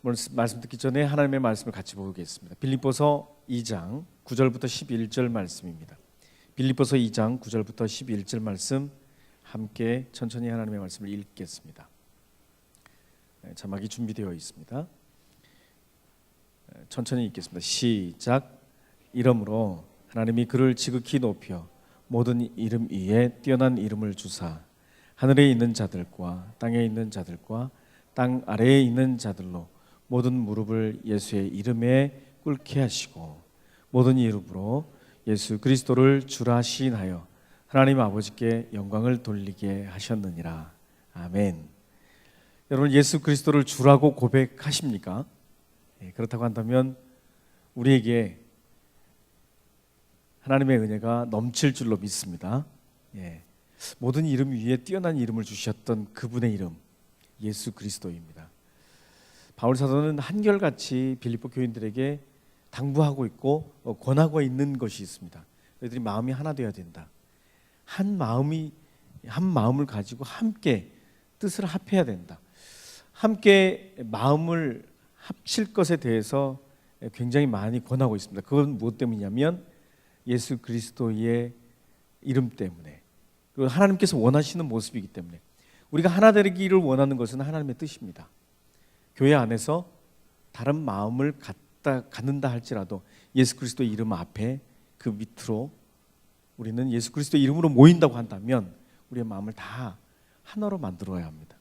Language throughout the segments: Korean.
오늘 말씀 듣기 전에 하나님의 말씀을 같이 보겠습니다. 빌립보서 2장 9절부터 11절 말씀입니다. 빌립보서 2장 9절부터 11절 말씀 함께 천천히 하나님의 말씀을 읽겠습니다. 자막이 준비되어 있습니다. 천천히 읽겠습니다. 시작. 이러므로 하나님이 그를 지극히 높여 모든 이름 위에 뛰어난 이름을 주사 하늘에 있는 자들과 땅에 있는 자들과 땅 아래에 있는 자들로 모든 무릎을 예수의 이름에 꿇게 하시고 모든 이름으로 예수 그리스도를 주라 시인하여 하나님 아버지께 영광을 돌리게 하셨느니라. 아멘. 여러분, 예수 그리스도를 주라고 고백하십니까? 그렇다고 한다면 우리에게 하나님의 은혜가 넘칠 줄로 믿습니다. 모든 이름 위에 뛰어난 이름을 주셨던 그분의 이름, 예수 그리스도입니다. 바울 사도는 한결같이 빌립보 교인들에게 당부하고 있고 권하고 있는 것이 있습니다. 너희들이 마음이 하나 되어야 된다. 한 마음을 가지고 함께 뜻을 합해야 된다. 함께 마음을 합칠 것에 대해서 굉장히 많이 권하고 있습니다. 그건 무엇 때문이냐면 예수 그리스도의 이름 때문에, 그리고 하나님께서 원하시는 모습이기 때문에. 우리가 하나 되기를 원하는 것은 하나님의 뜻입니다. 교회 안에서 다른 마음을 갖는다 할지라도 예수 그리스도의 이름 앞에 그 밑으로 우리는 예수 그리스도의 이름으로 모인다고 한다면 우리의 마음을 다 하나로 만들어야 합니다.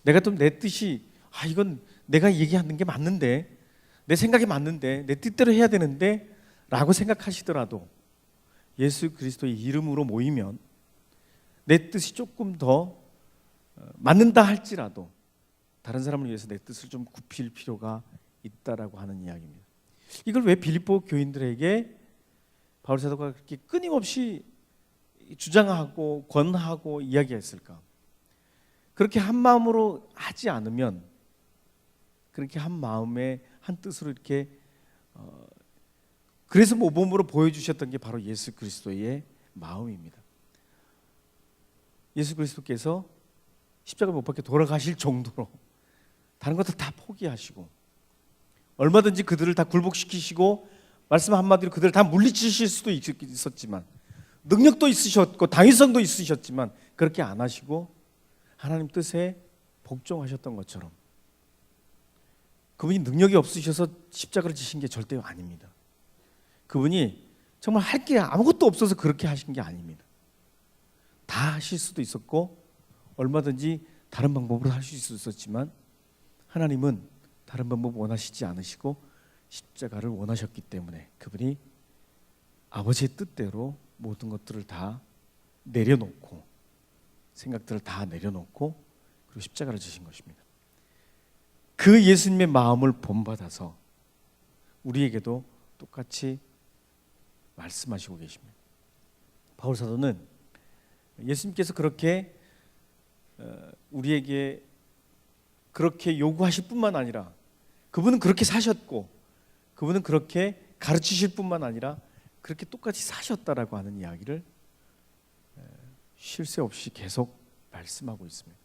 내가 좀 내 뜻이 이건 내가 얘기하는 게 맞는데, 내 생각이 맞는데, 내 뜻대로 해야 되는데 라고 생각하시더라도 예수 그리스도의 이름으로 모이면 내 뜻이 조금 더 맞는다 할지라도 다른 사람을 위해서 내 뜻을 좀 굽힐 필요가 있다라고 하는 이야기입니다. 이걸 왜 빌립보 교인들에게 바울 사도가 그렇게 끊임없이 주장하고 권하고 이야기했을까? 그렇게 한 마음으로 하지 않으면, 그렇게 한 마음에 한 뜻으로 이렇게 그래서 모범으로 보여주셨던 게 바로 예수 그리스도의 마음입니다. 예수 그리스도께서 십자가 못 박혀 돌아가실 정도로 다른 것들 다 포기하시고 얼마든지 그들을 다 굴복시키시고 말씀 한마디로 그들을 다 물리치실 수도 있었지만, 능력도 있으셨고 당위성도 있으셨지만 그렇게 안 하시고 하나님 뜻에 복종하셨던 것처럼, 그분이 능력이 없으셔서 십자가를 지신 게 절대 아닙니다. 그분이 정말 할 게 아무것도 없어서 그렇게 하신 게 아닙니다. 다 하실 수도 있었고 얼마든지 다른 방법으로 할 수 있었지만 하나님은 다른 방법 원하시지 않으시고 십자가를 원하셨기 때문에 그분이 아버지의 뜻대로 모든 것들을 다 내려놓고, 생각들을 다 내려놓고 그리고 십자가를 지신 것입니다. 그 예수님의 마음을 본받아서 우리에게도 똑같이 말씀하시고 계십니다. 바울 사도는 예수님께서 그렇게 우리에게 그렇게 요구하실 뿐만 아니라 그분은 그렇게 사셨고 그분은 그렇게 가르치실 뿐만 아니라 그렇게 똑같이 사셨다라고 하는 이야기를 쉴 새 없이 계속 말씀하고 있습니다.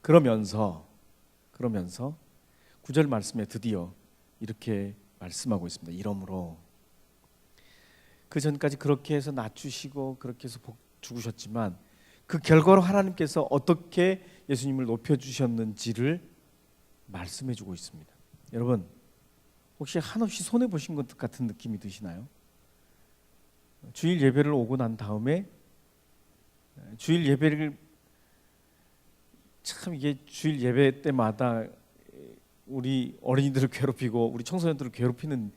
그러면서 9절 말씀에 드디어 이렇게 말씀하고 있습니다. 이러므로, 그 전까지 그렇게 해서 낮추시고 그렇게 해서 죽으셨지만 그 결과로 하나님께서 어떻게 예수님을 높여주셨는지를 말씀해주고 있습니다. 여러분, 혹시 한없이 손해보신 것 같은 느낌이 드시나요? 주일 예배를 오고 난 다음에 주일 예배를 참, 이게 주일 예배 때마다 우리 어린이들을 괴롭히고 우리 청소년들을 괴롭히는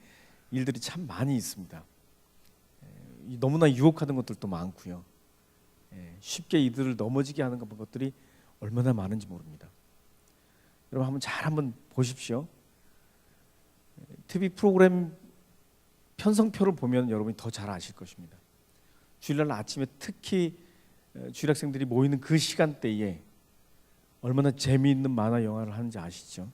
일들이 참 많이 있습니다. 너무나 유혹하는 것들도 많고요. 쉽게 이들을 넘어지게 하는 것들이 얼마나 많은지 모릅니다. 여러분 한번 보십시오. TV 프로그램 편성표를 보면 여러분이 더 잘 아실 것입니다. 주일날 아침에 특히 주일학생들이 모이는 그 시간대에 얼마나 재미있는 만화 영화를 하는지 아시죠?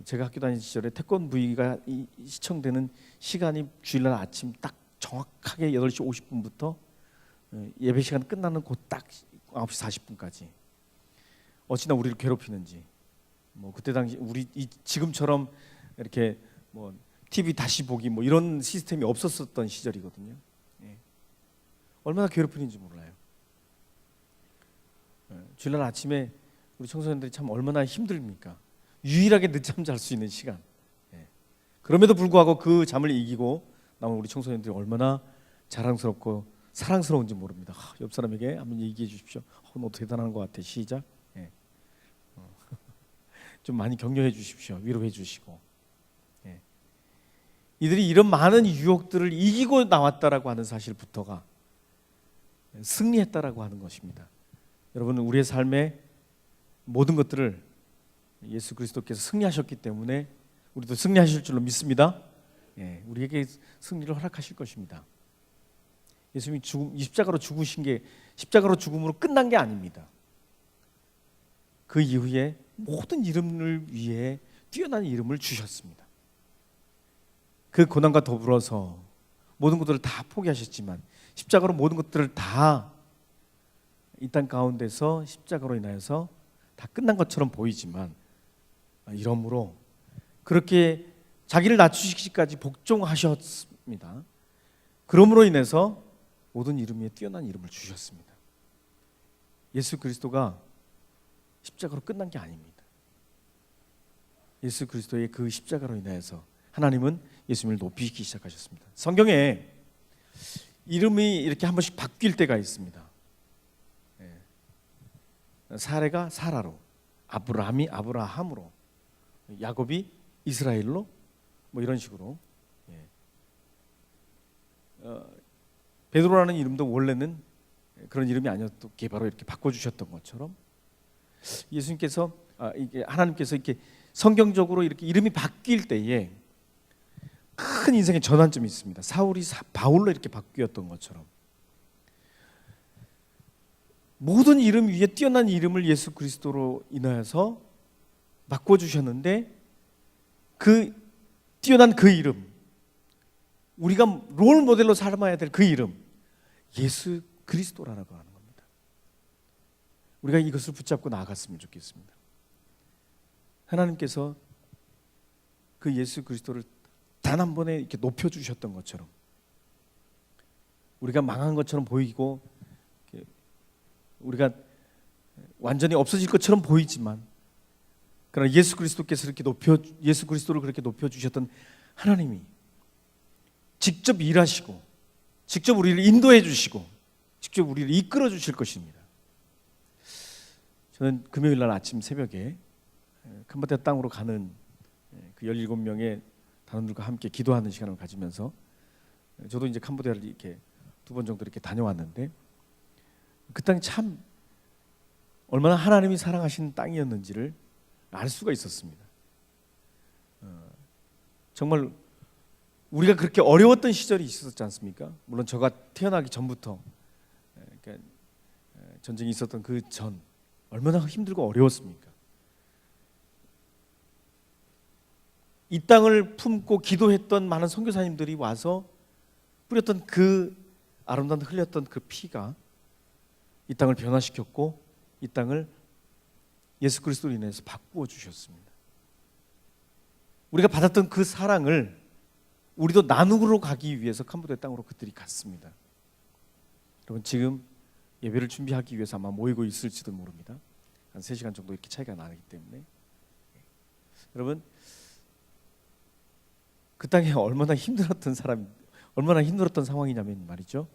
제가 학교 다니는 시절에 태권브이가 시청되는 시간이 주일날 아침 딱 정확하게 8시 50분부터 예배 시간 끝나는 그 딱 9시 40분까지 어찌나 우리를 괴롭히는지. 뭐 그때 당시 우리 지금처럼 이렇게 뭐 TV 다시 보기 뭐 이런 시스템이 없었었던 시절이거든요. 예. 얼마나 괴롭히는지 몰라요. 주일날 아침에 우리 청소년들이 참 얼마나 힘듭니까? 유일하게 늦잠 잘 수 있는 시간. 예. 그럼에도 불구하고 그 잠을 이기고 남은 우리 청소년들이 얼마나 자랑스럽고 사랑스러운지 모릅니다. 옆 사람에게 한번 얘기해 주십시오. 너 대단한 것 같아. 시작. 예. 좀 많이 격려해 주십시오. 위로해 주시고. 예. 이들이 이런 많은 유혹들을 이기고 나왔다라고 하는 사실부터가 승리했다라고 하는 것입니다. 여러분, 우리의 삶의 모든 것들을 예수 그리스도께서 승리하셨기 때문에 우리도 승리하실 줄로 믿습니다. 예, 우리에게 승리를 허락하실 것입니다. 예수님이 십자가로 죽으신 게 십자가로 죽음으로 끝난 게 아닙니다. 그 이후에 모든 이름을 위해 뛰어난 이름을 주셨습니다. 그 고난과 더불어서 모든 것들을 다 포기하셨지만 십자가로 모든 것들을 다 이 땅 가운데서 십자가로 인하여서 다 끝난 것처럼 보이지만 이러므로 그렇게 자기를 낮추시기까지 복종하셨습니다. 그러므로 인해서 모든 이름 위에 뛰어난 이름을 주셨습니다. 예수 그리스도가 십자가로 끝난 게 아닙니다. 예수 그리스도의 그 십자가로 인하여서 하나님은 예수님을 높이시기 시작하셨습니다. 성경에 이름이 이렇게 한 번씩 바뀔 때가 있습니다. 사레가 사라로, 아브라함이 아브라함으로, 야곱이 이스라엘로, 뭐 이런 식으로. 베드로라는 이름도 원래는 그런 이름이 아니었기에 바로 이렇게 바꿔주셨던 것처럼 예수님께서 이게 하나님께서 이렇게 성경적으로 이렇게 이름이 바뀔 때에 큰 인생의 전환점이 있습니다. 사울이 바울로 이렇게 바뀌었던 것처럼 모든 이름 위에 뛰어난 이름을 예수 그리스도로 인하여서 바꿔주셨는데 그 뛰어난 그 이름, 우리가 롤 모델로 삼아야 될 그 이름, 예수 그리스도라고 하는 겁니다. 우리가 이것을 붙잡고 나아갔으면 좋겠습니다. 하나님께서 그 예수 그리스도를 단 한 번에 이렇게 높여주셨던 것처럼 우리가 망한 것처럼 보이고 우리가 완전히 없어질 것처럼 보이지만 그러나 예수 그리스도께서 예수 그리스도를 그렇게 높여주셨던 하나님이 직접 일하시고 직접 우리를 인도해 주시고 직접 우리를 이끌어 주실 것입니다. 저는 금요일 날 아침 새벽에 캄보디아 땅으로 가는 그 17명의 단원들과 함께 기도하는 시간을 가지면서 저도 이제 캄보디아를 이렇게 2번 정도 이렇게 다녀왔는데 그 땅이 참 얼마나 하나님이 사랑하시는 땅이었는지를 알 수가 있었습니다. 정말 우리가 그렇게 어려웠던 시절이 있었지 않습니까? 물론 저가 태어나기 전부터 그러니까 전쟁이 있었던 그 전 얼마나 힘들고 어려웠습니까? 이 땅을 품고 기도했던 많은 선교사님들이 와서 뿌렸던 그 아름다운 흘렸던 그 피가 이 땅을 변화시켰고 이 땅을 예수 그리스도로 인해서 바꾸어 주셨습니다. 우리가 받았던 그 사랑을 우리도 나누러 가기 위해서 캄보디아 땅으로 그들이 갔습니다. 여러분 지금 예배를 준비하기 위해서 아마 모이고 있을지도 모릅니다. 한 3시간 정도 이렇게 차이가 나기 때문에 여러분 그 땅에 얼마나 힘들었던 상황이냐면 말이죠.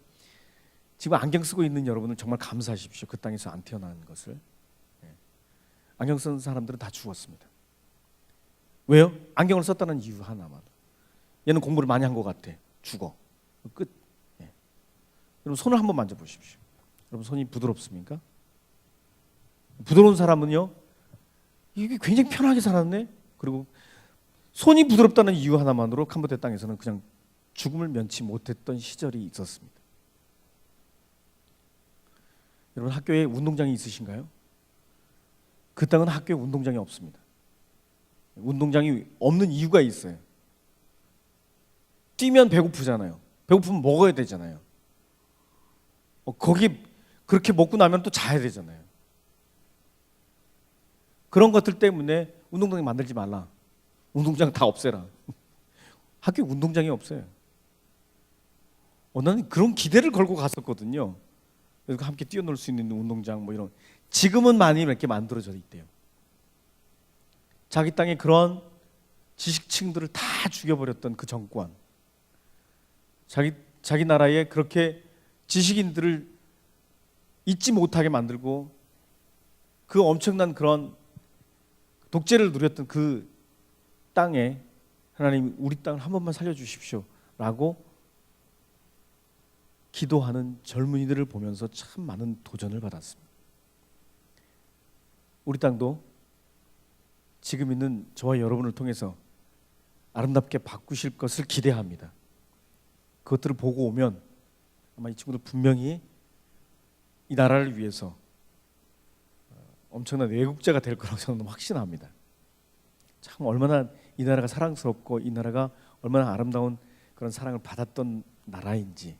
지금 안경 쓰고 있는 여러분은 정말 감사하십시오. 그 땅에서 안 태어난 것을. 안경 쓴 사람들은 다 죽었습니다. 왜요? 안경을 썼다는 이유 하나만. 얘는 공부를 많이 한 것 같아. 죽어. 끝. 여러분 손을 한번 만져보십시오. 여러분 손이 부드럽습니까? 부드러운 사람은요. 이게 굉장히 편하게 살았네. 그리고 손이 부드럽다는 이유 하나만으로 캄보디아 땅에서는 그냥 죽음을 면치 못했던 시절이 있었습니다. 여러분 학교에 운동장이 있으신가요? 그 땅은 학교에 운동장이 없습니다. 운동장이 없는 이유가 있어요. 뛰면 배고프잖아요. 배고프면 먹어야 되잖아요. 거기 그렇게 먹고 나면 또 자야 되잖아요. 그런 것들 때문에 운동장 만들지 말라. 운동장 다 없애라. 학교에 운동장이 없어요. 나는 그런 기대를 걸고 갔었거든요. 그래서 함께 뛰어놀 수 있는 운동장 뭐 이런. 지금은 많이 이렇게 만들어져 있대요. 자기 땅에 그런 지식층들을 다 죽여버렸던 그 정권, 자기 나라에 그렇게 지식인들을 잊지 못하게 만들고 그 엄청난 그런 독재를 누렸던 그 땅에 하나님 우리 땅을 한 번만 살려주십시오 라고 기도하는 젊은이들을 보면서 참 많은 도전을 받았습니다. 우리 땅도 지금 있는 저와 여러분을 통해서 아름답게 바꾸실 것을 기대합니다. 그것들을 보고 오면 아마 이 친구들 분명히 이 나라를 위해서 엄청난 애국자가 될 거라고 저는 확신합니다. 참 얼마나 이 나라가 사랑스럽고 이 나라가 얼마나 아름다운 그런 사랑을 받았던 나라인지,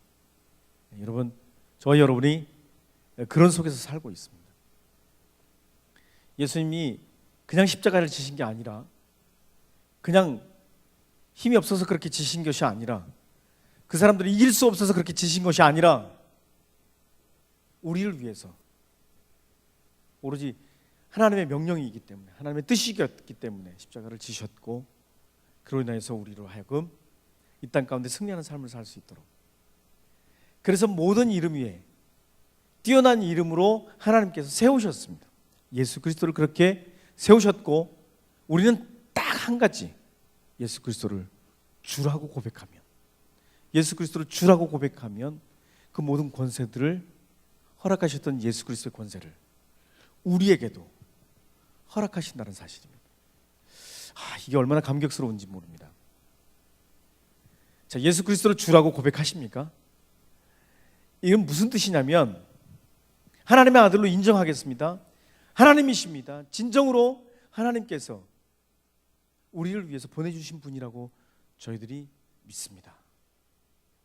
여러분, 저와 여러분이 그런 속에서 살고 있습니다. 예수님이 그냥 십자가를 지신 게 아니라, 그냥 힘이 없어서 그렇게 지신 것이 아니라, 그 사람들이 이길 수 없어서 그렇게 지신 것이 아니라, 우리를 위해서 오로지 하나님의 명령이기 때문에, 하나님의 뜻이었기 때문에 십자가를 지셨고, 그로 인해서 우리로 하여금 이 땅 가운데 승리하는 삶을 살 수 있도록, 그래서 모든 이름 위에 뛰어난 이름으로 하나님께서 세우셨습니다. 예수 그리스도를 그렇게 세우셨고, 우리는 딱 한 가지, 예수 그리스도를 주라고 고백하면, 예수 그리스도를 주라고 고백하면 그 모든 권세들을 허락하셨던 예수 그리스도의 권세를 우리에게도 허락하신다는 사실입니다. 이게 얼마나 감격스러운지 모릅니다. 자, 예수 그리스도를 주라고 고백하십니까? 이건 무슨 뜻이냐면, 하나님의 아들로 인정하겠습니다. 하나님이십니다. 진정으로 하나님께서 우리를 위해서 보내주신 분이라고 저희들이 믿습니다.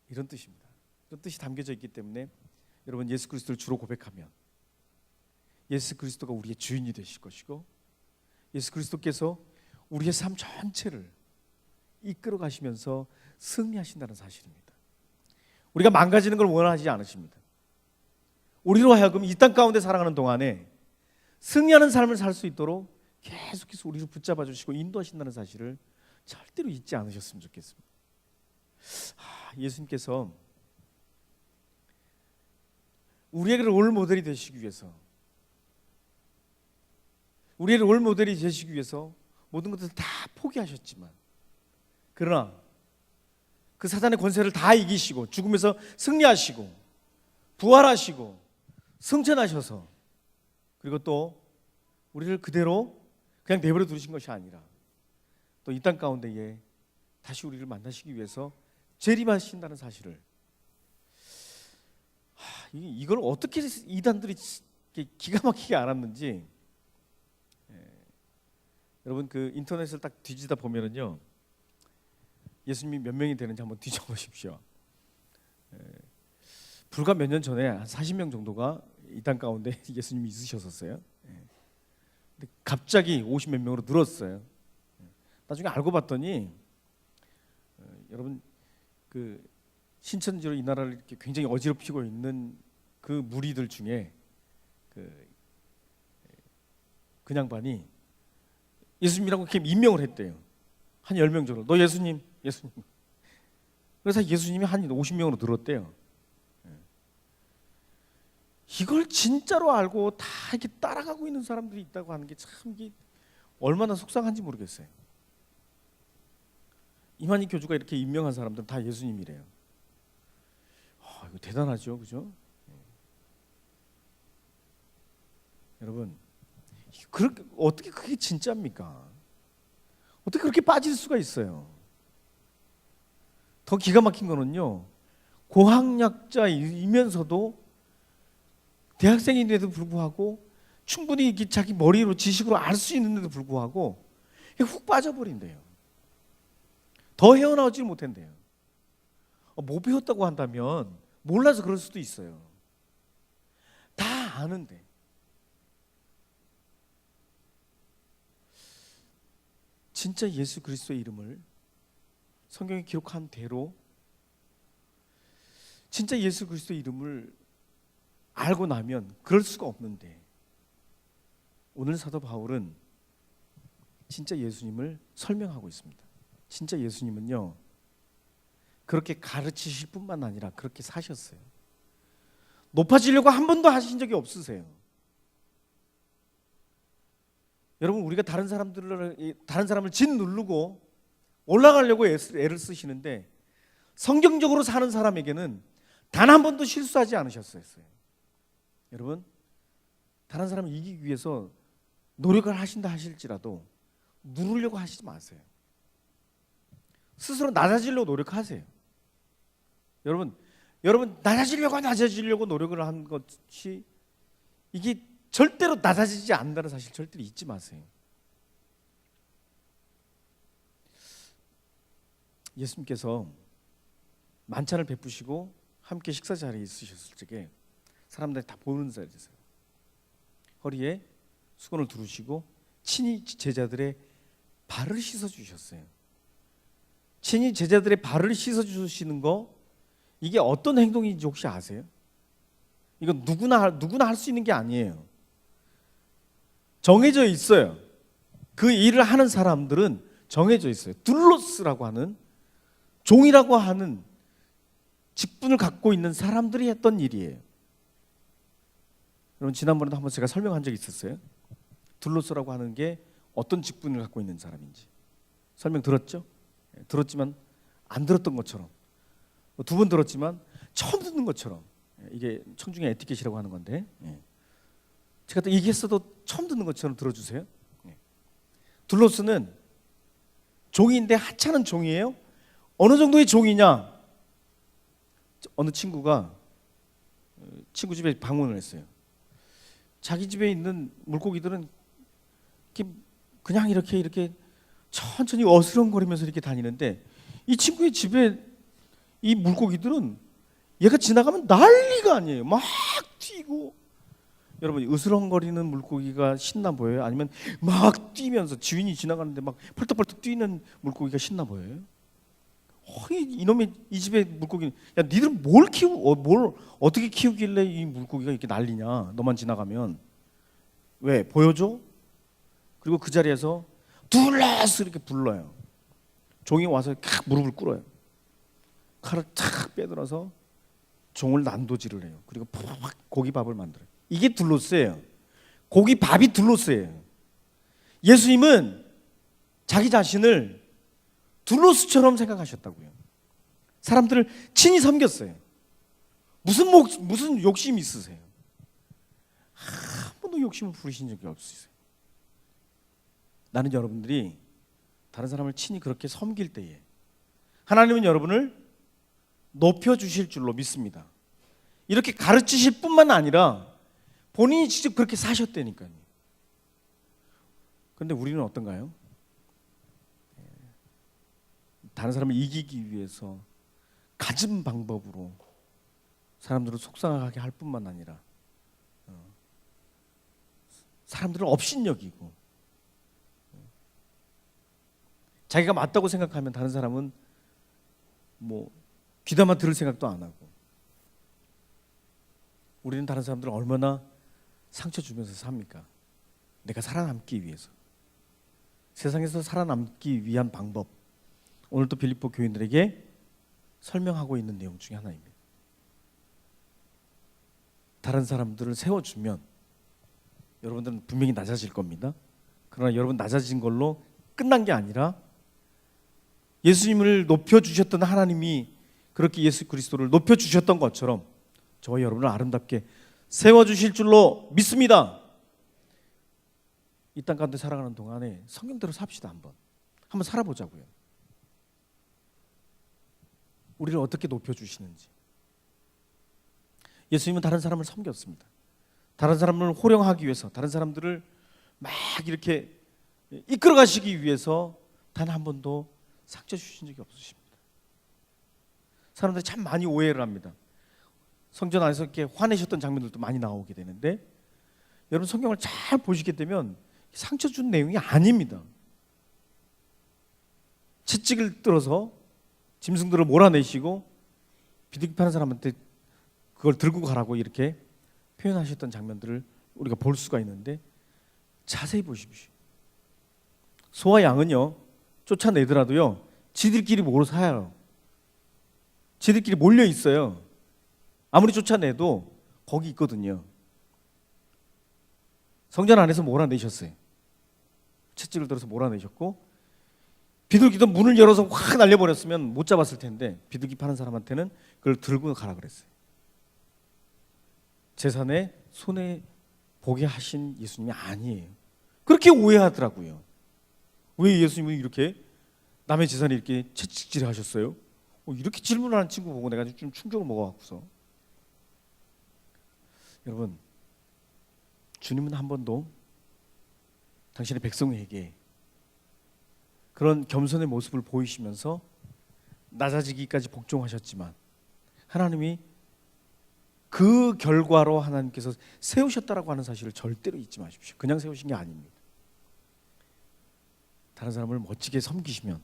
이런 뜻입니다. 이런 뜻이 담겨져 있기 때문에 여러분, 예수 그리스도를 주로 고백하면 예수 그리스도가 우리의 주인이 되실 것이고, 예수 그리스도께서 우리의 삶 전체를 이끌어 가시면서 승리하신다는 사실입니다. 우리가 망가지는 걸 원하지 않으십니다. 우리로 하여금 이 땅 가운데 살아가는 동안에 승리하는 삶을 살 수 있도록 계속해서 우리를 붙잡아 주시고 인도하신다는 사실을 절대로 잊지 않으셨으면 좋겠습니다. 예수님께서 우리에게 롤 모델이 되시기 위해서, 우리의 롤 모델이 되시기 위해서 모든 것들을 다 포기하셨지만, 그러나 그 사단의 권세를 다 이기시고 죽음에서 승리하시고 부활하시고 승천하셔서, 그리고 또 우리를 그대로 그냥 내버려 두신 것이 아니라 또 이 땅 가운데에 다시 우리를 만나시기 위해서 재림하신다는 사실을, 이걸 어떻게 이단들이 기가 막히게 알았는지, 여러분 그 인터넷을 딱 뒤지다 보면은요, 예수님이 몇 명이 되는지 한번 뒤져보십시오. 불과 몇 년 전에 한 40명 정도가 이 땅 가운데 예수님이 있으셨었어요. 근데 갑자기 50몇 명으로 늘었어요. 나중에 알고 봤더니, 여러분 그 신천지로 이 나라를 이렇게 굉장히 어지럽히고 있는 그 무리들 중에 그 양반이 예수님이라고 이렇게 임명을 했대요. 한 10명 정도. 너 예수님. 그래서 예수님이 한 50명으로 늘었대요. 이걸 진짜로 알고 다 이렇게 따라가고 있는 사람들이 있다고 하는 게 참 이게 얼마나 속상한지 모르겠어요. 이만희 교주가 이렇게 임명한 사람들은 다 예수님이래요. 이거 대단하죠, 그죠? 여러분, 그렇게 어떻게 그게 진짜입니까? 어떻게 그렇게 빠질 수가 있어요? 더 기가 막힌 거는요, 고학력자이면서도 대학생인데도 불구하고 충분히 자기 머리로 지식으로 알 수 있는데도 불구하고 훅 빠져버린대요. 더 헤어나오지 못한대요. 못 배웠다고 한다면 몰라서 그럴 수도 있어요. 다 아는데. 진짜 예수 그리스도의 이름을 성경에 기록한 대로 진짜 예수 그리스도의 이름을 알고 나면 그럴 수가 없는데, 오늘 사도 바울은 진짜 예수님을 설명하고 있습니다. 진짜 예수님은요, 그렇게 가르치실 뿐만 아니라 그렇게 사셨어요. 높아지려고 한 번도 하신 적이 없으세요. 여러분, 우리가 다른 사람을 짓누르고 올라가려고 애를 쓰시는데, 성경적으로 사는 사람에게는 단 한 번도 실수하지 않으셨어요. 여러분, 다른 사람을 이기기 위해서 노력을 하신다 하실지라도 누르려고 하시지 마세요. 스스로 낮아지려고 노력하세요. 여러분 낮아지려고 노력을 한 것이, 이게 절대로 낮아지지 않는다는 사실 절대로 잊지 마세요. 예수님께서 만찬을 베푸시고 함께 식사 자리에 있으셨을 적에 사람들이 다 보는 자리에서 허리에 수건을 두르시고 친히 제자들의 발을 씻어 주셨어요. 친히 제자들의 발을 씻어 주시는 거, 이게 어떤 행동인지 혹시 아세요? 이건 누구나 할 수 있는 게 아니에요. 정해져 있어요. 그 일을 하는 사람들은 정해져 있어요. 둘로스라고 하는, 종이라고 하는 직분을 갖고 있는 사람들이 했던 일이에요. 여러분, 지난번에도 한번 제가 설명한 적이 있었어요. 둘로스라고 하는 게 어떤 직분을 갖고 있는 사람인지 설명 들었죠? 들었지만 안 들었던 것처럼, 두 번 들었지만 처음 듣는 것처럼, 이게 청중의 에티켓이라고 하는 건데, 제가 또 얘기했어도 처음 듣는 것처럼 들어주세요. 둘로스는 종이인데 하찮은 종이에요. 어느 정도의 종이냐? 어느 친구가 친구 집에 방문을 했어요. 자기 집에 있는 물고기들은 그냥 이렇게 천천히 어스렁거리면서 이렇게 다니는데, 이 친구의 집에 이 물고기들은 얘가 지나가면 난리가 아니에요. 막 뛰고. 여러분, 으스렁거리는 물고기가 신나 보여요? 아니면 막 뛰면서 주인이 지나가는데 막 펄떡펄떡 뛰는 물고기가 신나 보여요? 이놈의 이 집의 물고기는, 야, 니들은 뭘 어떻게 키우길래 이 물고기가 이렇게 난리냐? 너만 지나가면. 왜? 보여줘? 그리고 그 자리에서 둘러스 이렇게 불러요. 종이 와서 무릎을 꿇어요. 칼을 탁 빼들어서 종을 난도질을 해요. 그리고 팍 고기밥을 만들어요. 이게 둘로스예요. 고기밥이 둘로스예요. 예수님은 자기 자신을 둘로스처럼 생각하셨다고요. 사람들을 친히 섬겼어요. 무슨 욕심이 있으세요? 한 번도 욕심을 부리신 적이 없으세요. 나는 여러분들이 다른 사람을 친히 그렇게 섬길 때에 하나님은 여러분을 높여주실 줄로 믿습니다. 이렇게 가르치실 뿐만 아니라 본인이 직접 그렇게 사셨다니까요. 그런데 우리는 어떤가요? 다른 사람을 이기기 위해서 갖은 방법으로 사람들을 속상하게 할 뿐만 아니라 사람들을 업신여기고, 자기가 맞다고 생각하면 다른 사람은 뭐 귀담아 들을 생각도 안 하고, 우리는 다른 사람들을 얼마나 상처 주면서 삽니까? 내가 살아남기 위해서, 세상에서 살아남기 위한 방법, 오늘 또 빌립보 교인들에게 설명하고 있는 내용 중에 하나입니다. 다른 사람들을 세워주면 여러분들은 분명히 낮아질 겁니다. 그러나 여러분 낮아진 걸로 끝난 게 아니라 예수님을 높여주셨던 하나님이 그렇게 예수 그리스도를 높여주셨던 것처럼 저와 여러분을 아름답게 세워주실 줄로 믿습니다. 이 땅 가운데 살아가는 동안에 성경대로 삽시다. 한번 살아보자고요. 우리를 어떻게 높여주시는지. 예수님은 다른 사람을 섬겼습니다. 다른 사람을 호령하기 위해서, 다른 사람들을 막 이렇게 이끌어 가시기 위해서 단 한 번도 상처 주신 적이 없으십니다. 사람들이 참 많이 오해를 합니다. 성전 안에서 이렇게 화내셨던 장면들도 많이 나오게 되는데, 여러분 성경을 잘 보시게 되면 상처 준 내용이 아닙니다. 채찍을 들어서 짐승들을 몰아내시고 비둘기 파는 사람한테 그걸 들고 가라고 이렇게 표현하셨던 장면들을 우리가 볼 수가 있는데, 자세히 보십시오. 소와 양은요, 쫓아내더라도요 지들끼리 모여 살아요. 지들끼리 몰려 있어요. 아무리 쫓아내도 거기 있거든요. 성전 안에서 몰아내셨어요. 채찍을 들어서 몰아내셨고, 비둘기도 문을 열어서 확 날려버렸으면 못 잡았을 텐데 비둘기 파는 사람한테는 그걸 들고 가라 그랬어요. 재산에 손에 보게 하신 예수님이 아니에요. 그렇게 오해하더라고요. 왜 예수님은 이렇게 남의 재산에 이렇게 채찍질 하셨어요? 이렇게 질문하는 친구 보고 내가 좀 충격을 먹어갖고서, 여러분, 주님은 한 번도 당신의 백성에게 그런 겸손의 모습을 보이시면서 낮아지기까지 복종하셨지만, 하나님이 그 결과로 하나님께서 세우셨다라고 하는 사실을 절대로 잊지 마십시오. 그냥 세우신 게 아닙니다. 다른 사람을 멋지게 섬기시면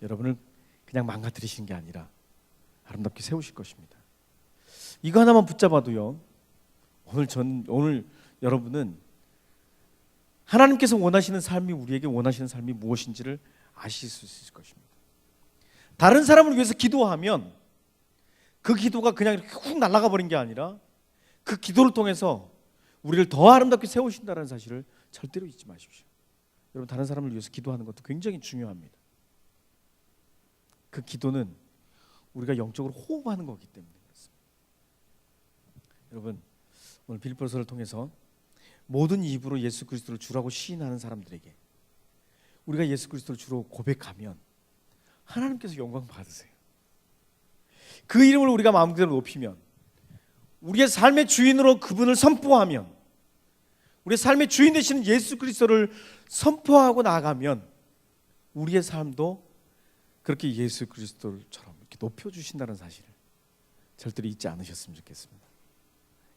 여러분을 그냥 망가뜨리시는 게 아니라 아름답게 세우실 것입니다. 이거 하나만 붙잡아도요, 오늘 여러분은 하나님께서 원하시는 삶이, 우리에게 원하시는 삶이 무엇인지를 아실 수 있을 것입니다. 다른 사람을 위해서 기도하면 그 기도가 그냥 이렇게 훅 날아가 버린 게 아니라 그 기도를 통해서 우리를 더 아름답게 세우신다는 사실을 절대로 잊지 마십시오. 여러분, 다른 사람을 위해서 기도하는 것도 굉장히 중요합니다. 그 기도는 우리가 영적으로 호흡하는 거기 때문에 그렇습니다. 여러분, 오늘 빌립보서를 통해서 모든 입으로 예수 그리스도를 주라고 시인하는 사람들에게 우리가 예수 그리스도를 주로 고백하면 하나님께서 영광 받으세요. 그 이름을 우리가 마음대로 높이면, 우리의 삶의 주인으로 그분을 선포하면, 우리의 삶의 주인 되시는 예수 그리스도를 선포하고 나가면 우리의 삶도 그렇게 예수 그리스도처럼 이렇게 높여주신다는 사실을 절대로 잊지 않으셨으면 좋겠습니다.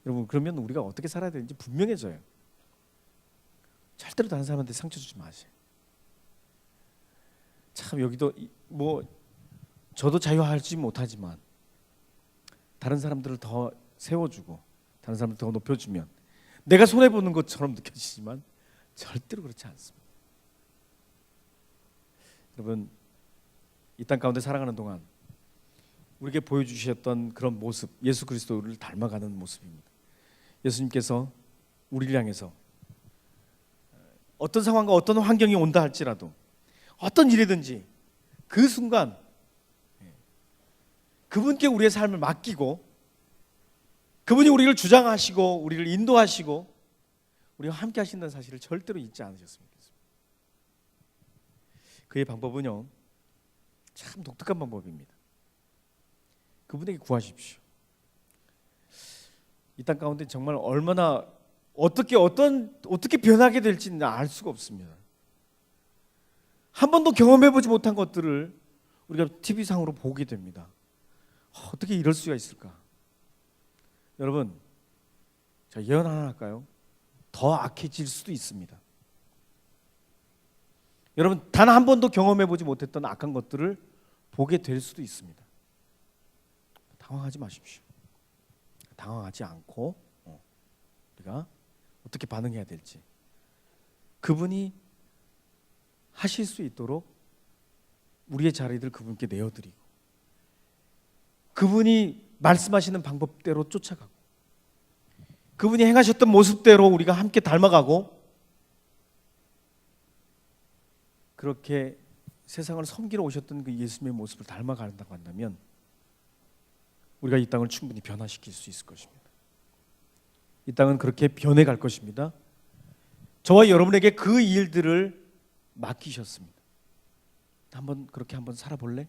여러분, 그러면 우리가 어떻게 살아야 되는지 분명해져요. 절대로 다른 사람한테 상처 주지 마세요. 참, 여기도 저도 자유하지 못하지만 다른 사람들을 더 세워주고 다른 사람을 더 높여주면 내가 손해보는 것처럼 느껴지지만 절대로 그렇지 않습니다. 여러분, 이 땅 가운데 살아가는 동안 우리에게 보여주셨던 그런 모습, 예수 그리스도를 닮아가는 모습입니다. 예수님께서 우리를 향해서 어떤 상황과 어떤 환경이 온다 할지라도, 어떤 일이든지 그 순간 그분께 우리의 삶을 맡기고 그분이 우리를 주장하시고 우리를 인도하시고 우리와 함께 하신다는 사실을 절대로 잊지 않으셨으면 좋겠습니다. 그의 방법은요, 참 독특한 방법입니다. 그분에게 구하십시오. 이 땅 가운데 정말 얼마나 어떻게 변하게 될지는 알 수가 없습니다. 한 번도 경험해보지 못한 것들을 우리가 TV상으로 보게 됩니다. 어떻게 이럴 수가 있을까? 여러분, 제가 예언 하나 할까요? 더 악해질 수도 있습니다. 여러분, 단 한 번도 경험해보지 못했던 악한 것들을 보게 될 수도 있습니다. 당황하지 마십시오. 당황하지 않고 우리가 어떻게 반응해야 될지 그분이 하실 수 있도록 우리의 자리를 그분께 내어드리고 그분이 말씀하시는 방법대로 쫓아가고 그분이 행하셨던 모습대로 우리가 함께 닮아가고, 그렇게 세상을 섬기러 오셨던 그 예수님의 모습을 닮아간다고 한다면 우리가 이 땅을 충분히 변화시킬 수 있을 것입니다. 이 땅은 그렇게 변해갈 것입니다. 저와 여러분에게 그 일들을 맡기셨습니다. 그렇게 한번 살아볼래?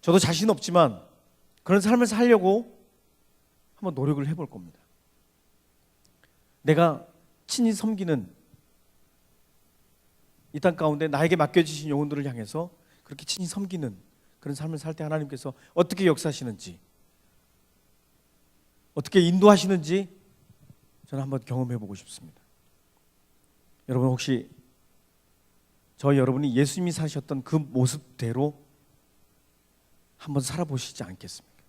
저도 자신 없지만 그런 삶을 살려고 한번 노력을 해볼 겁니다. 내가 친히 섬기는 이 땅 가운데 나에게 맡겨주신 영혼들을 향해서 그렇게 친히 섬기는 그런 삶을 살 때 하나님께서 어떻게 역사하시는지, 어떻게 인도하시는지 저는 한번 경험해보고 싶습니다. 여러분, 혹시 저 여러분이 예수님이 사셨던 그 모습대로 한번 살아보시지 않겠습니까?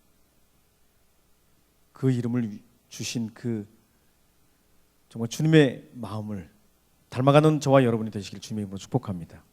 그 이름을 주신 그 정말 주님의 마음을 닮아가는 저와 여러분이 되시길 주님의 이름으로 축복합니다.